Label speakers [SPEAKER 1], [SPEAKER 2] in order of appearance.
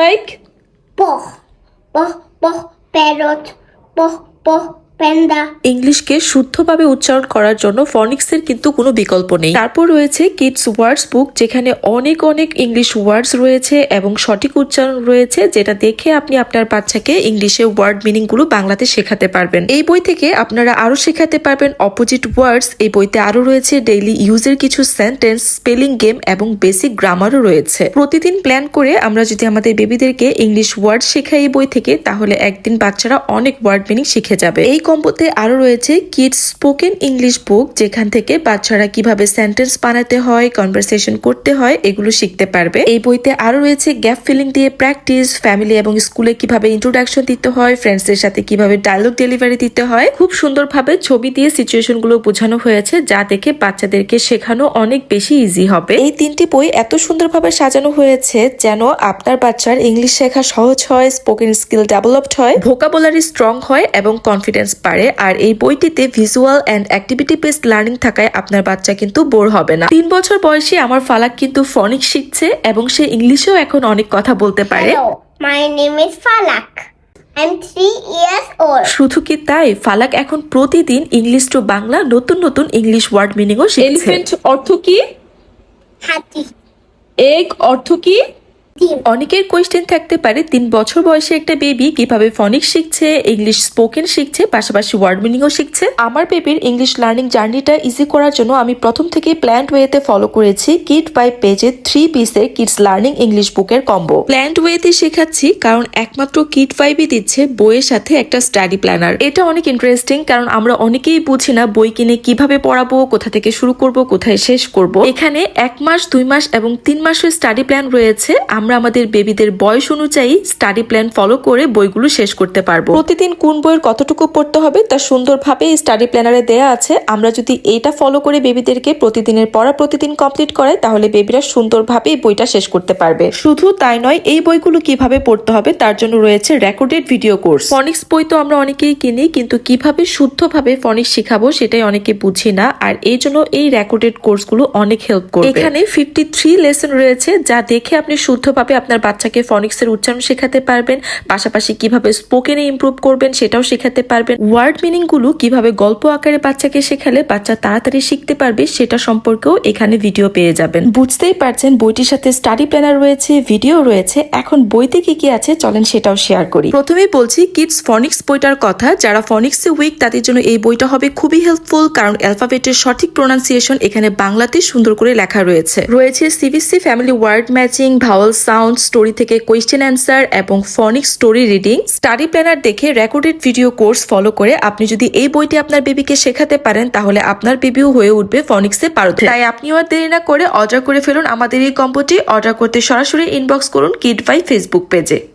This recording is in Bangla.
[SPEAKER 1] like?
[SPEAKER 2] Poh, poh, poh, parrot, poh, poh, panda.
[SPEAKER 1] ইংলিশকে শুদ্ধভাবে উচ্চারণ করার জন্য ফনিক্সের কিন্তু কোনো বিকল্প নেই। তারপর রয়েছে কিডস ওয়ার্ডস বুক, যেখানে অনেক অনেক ইংলিশ ওয়ার্ডস রয়েছে এবং সঠিক উচ্চারণ রয়েছে, যেটা দেখে আপনি আপনার বাচ্চাকে ইংলিশে ওয়ার্ড মিনিং গুলো বাংলাতে শেখাতে পারবেন। এই বই থেকে আপনারা আরো শেখাতে পারবেন অপোজিট ওয়ার্ডস। এই বইতে আরো রয়েছে ডেইলি ইউজের কিছু সেন্টেন্স, স্পেলিং গেম এবং বেসিক গ্রামারও রয়েছে। প্রতিদিন প্ল্যান করে আমরা যদি আমাদের বেবিদেরকে ইংলিশ ওয়ার্ড শেখাই এই বই থেকে, তাহলে একদিন বাচ্চারা অনেক ওয়ার্ড মিনিং শিখে যাবে। এই কম্বোতে আরো রয়েছে কিডস স্পোকেন ইংলিশ বুক, যেখান থেকে বাচ্চারা কিভাবে সেন্টেন্স বানাতে হয়, কনভারসেশন করতে হয়, এগুলো শিখতে পারবে। এই বইতে আরো রয়েছে গ্যাপ ফিলিং দিয়ে প্র্যাকটিস, ফ্যামিলি এবং স্কুলে কিভাবে ইন্ট্রোডাকশন দিতে হয়, ফ্রেন্ডসদের সাথে কিভাবে ডায়লগ ডেলিভারি দিতে হয়। খুব সুন্দরভাবে ছবি দিয়ে সিচুয়েশন গুলো বোঝানো হয়েছে, যা দেখে বাচ্চাদেরকে শেখানো অনেক বেশি ইজি হবে। এই তিনটি বই এত সুন্দরভাবে সাজানো হয়েছে যেন আপনার বাচ্চার ইংলিশ শেখা সহজ হয়, স্পোকেন স্কিল ডেভেলপড হয়, ভোকাবুলারি স্ট্রং হয় এবং কনফিডেন্স পারে। আর এই বইটিতে visual and activity based learning থাকায় আপনার বাচ্চা কিন্তু বোর হবে না। 3 বছর বয়সে আমার ফালাক কিন্তু ফনিক্স শিখছে এবং সে ইংলিশেও এখন অনেক কথা বলতে পারে।
[SPEAKER 2] Hello, my name is Falak. I'm 3 years old.
[SPEAKER 1] শুধু কি তাই, ফালাক এখন প্রতিদিন ইংলিশ টু বাংলা নতুন নতুন ইংলিশ ওয়ার্ড মিনিংও শিখছে। এলিফ্যান্ট অর্থ কি?
[SPEAKER 2] হাতি,
[SPEAKER 1] এগ অর্থ কি?
[SPEAKER 2] ডিম,
[SPEAKER 1] অনেকের কোয়েশ্চেন থাকতে পারে 3 বছর বয়সে একটা বেবি কিভাবে ফনিক্স শিখছে, ইংলিশ স্পোকেন শিখছে, পাশাপাশি ওয়ার্ড মিনিংও শিখছে। আমার বেবির ইংলিশ লার্নিং জার্নিটা ইজি করার জন্য আমি প্রথম থেকে প্ল্যান্ড ওয়েতে ফলো করেছি কিড বাই পেজে 3 পিসের কিডস লার্নিং ইংলিশ বুকের কম্বো। প্ল্যান্ড ওয়েতে শেখাচ্ছি কারণ একমাত্র কিড 5ই দিচ্ছে বইয়ের সাথে একটা স্টাডি প্ল্যানার। এটা অনেক ইন্টারেস্টিং কারণ আমরা অনেকেই বুঝি না বই কিনে কিভাবে পড়াবো, কোথা থেকে শুরু করব, কোথায় শেষ করব। এখানে 1 মাস, 2 মাস এবং 3 মাসের স্টাডি প্ল্যান রয়েছে। আমরা আমাদের বেবিদের বয়স অনুযায়ী স্টাডি প্ল্যান ফলো করে বইগুলো শেষ করতে পারবো। প্রতিদিন কোন বইয়ের কতটুকু পড়তে হবে তা সুন্দরভাবে স্টাডি প্ল্যানারে দেয়া আছে। আমরা যদি এটা ফলো করে বেবিদেরকে প্রতিদিনের পড়া প্রতিদিন কমপ্লিট করে, তাহলে বেবিরা সুন্দরভাবে এই বইটা শেষ করতে পারবে। শুধু তাই নয়, এই বইগুলো কিভাবে পড়তে হবে তার জন্য রয়েছে রেকর্ডেড ভিডিও কোর্স। ফনিক্স বই তো আমরা অনেকেই কিনি, কিন্তু কিভাবে শুদ্ধভাবে ফনিক্স শেখাবো সেটাই অনেকে বুঝি না, আর এই জন্য এই রেকর্ডেড কোর্সগুলো অনেক হেল্প করবে। এখানে 53 লেসন রয়েছে, যা দেখে আপনি শুদ্ধভাবে আপনার বাচ্চাকে ফনিক্সের উচ্চারণ শেখাতে পারবেন, পাশাপাশি কিভাবে স্পোকেনে ইমপ্রুভ করবেন সেটাও শেখাতে পারবেন। ওয়ার্ড মিনিং গুলো কিভাবে গল্প আকারে বাচ্চাকে শেখালে বাচ্চা তাড়াতাড়ি শিখতে পারবে সেটা সম্পর্কেও এখানে ভিডিও পেয়ে যাবেন। বুঝতেই পারছেন বইটির সাথে স্টাডি প্ল্যানার রয়েছে, ভিডিও রয়েছে। এখন বইতে কি কি আছে চলেন সেটাও শেয়ার করি। প্রথমেই বলছি কিডস ফনিক্স বইটার কথা। যারা ফনিক্সে উইক তাদের জন্য এই বইটা হবে খুবই হেল্পফুল, কারণ অ্যালফাবেটের সঠিক প্রোনাউন্সিয়েশন এখানে বাংলাতে সুন্দর করে লেখা রয়েছে। রয়েছে সিবিসি family word matching, vowel sound, story থেকে কোয়েশ্চেন অ্যান্সার এবং phonics story reading. Study planner দেখে রেকর্ডেড ভিডিও কোর্স ফলো করে আপনি যদি এই বইটি আপনার বেবিকে শেখাতে পারেন, তাহলে আপনার বেবিও হয়ে উঠবে ফনিক্সে পারদর্শী। তাই আপনিও আর দেরি না করে অর্ডার করে ফেলুন আমাদের এই কম্বোটি। অর্ডার করতে সরাসরি ইনবক্স করুন কিড বাই ফেসবুক পেজে।